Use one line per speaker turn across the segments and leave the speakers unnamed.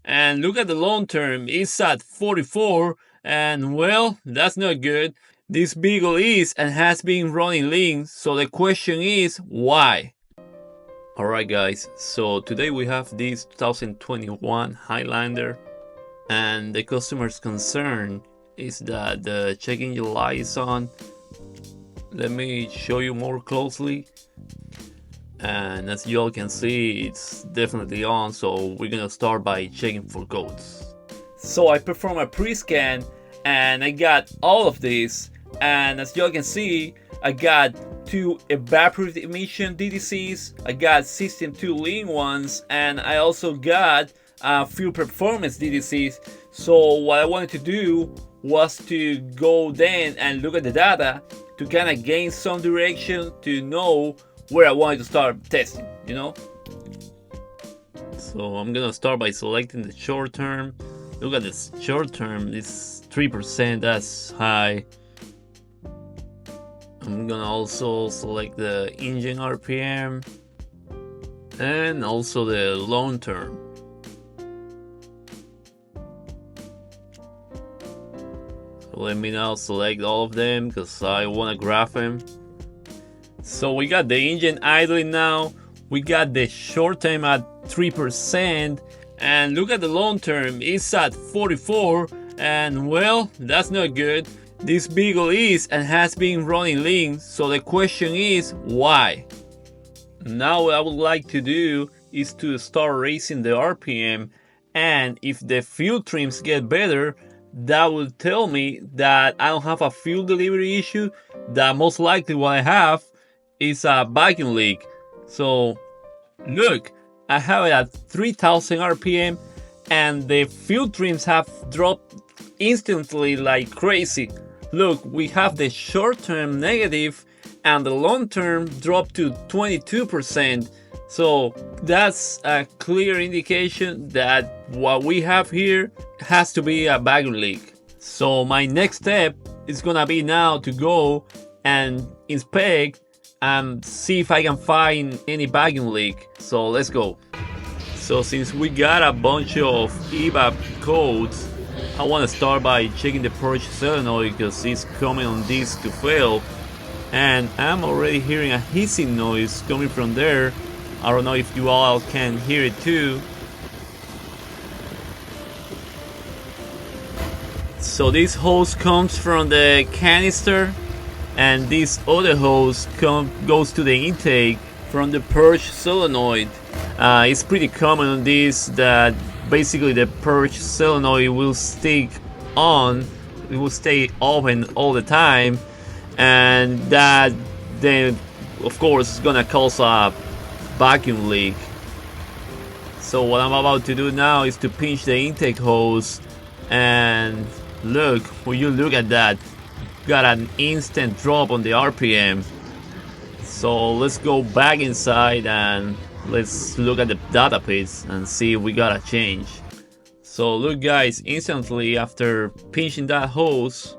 And look at the long term, it's at 44, and well, that's not good. This beagle is and has been running lean, so the question is why? Alright guys, so today we have this 2021 Highlander, and the customer's concern is that the check engine light is on. Let me show you more closely, and as you all can see, it's definitely on, so we're gonna start by checking for codes. So I perform a pre-scan and I got all of this, and as you all can see, I got 2 evaporative emission DDCs, I got system 2 lean ones, and I also got fuel performance DDCs. So what I wanted to do was to go then and look at the data to kind of gain some direction to know where I wanted to start testing, you know? So I'm gonna start by selecting the short term. Look at this short term, it's 3%, that's high. I'm gonna also select the engine RPM and also the long term. So let me now select all of them because I want to graph them. So we got the engine idling now, we got the short term at 3%, and look at the long term, it's at 44, and well, that's not good. This beagle is and has been running lean, so the question is why? Now what I would like to do is to start raising the RPM, and if the fuel trims get better, that will tell me that I don't have a fuel delivery issue, that most likely what I have is a vacuum leak. So look, I have it at 3000 RPM and the fuel trims have dropped instantly like crazy. Look, we have the short term negative and the long term dropped to 22%. So that's a clear indication that what we have here has to be a vacuum leak. So my next step is gonna be now to go and inspect and see if I can find any vacuum leak. So let's go. So since we got a bunch of evap codes, I want to start by checking the purge solenoid because it's coming on this to fail, and I'm already hearing a hissing noise coming from there. I don't know if you all can hear it too. So this hose comes from the canister, and this other hose goes to the intake from the purge solenoid. It's pretty common on this that basically the purge solenoid will stick on, it will stay open all the time, and that then of course is gonna cause a vacuum leak. So what I'm about to do now is to pinch the intake hose, and look, will you look at that, got an instant drop on the RPM. So let's go back inside and let's look at the data piece and see if we got a change. So look guys, instantly after pinching that hose,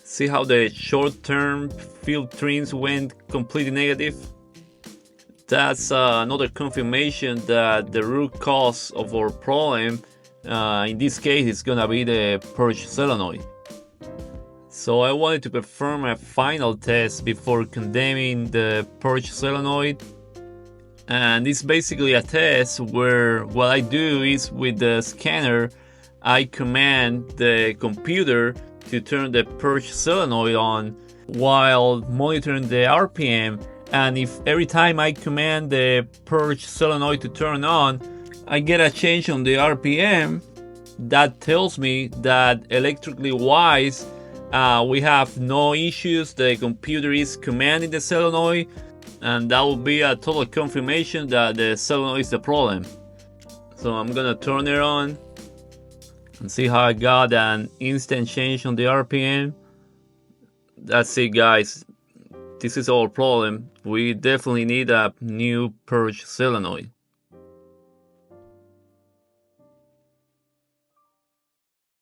see how the short-term field trims went completely negative? That's another confirmation that the root cause of our problem, in this case, is gonna be the purge solenoid. So I wanted to perform a final test before condemning the purge solenoid. And it's basically a test where what I do is with the scanner, I command the computer to turn the purge solenoid on while monitoring the RPM. And if every time I command the purge solenoid to turn on, I get a change on the RPM, that tells me that electrically wise, we have no issues, the computer is commanding the solenoid, and that will be a total confirmation that the solenoid is the problem. So I'm gonna turn it on and see how I got an instant change on the RPM. That's it guys, this is our problem. We definitely need a new purge solenoid.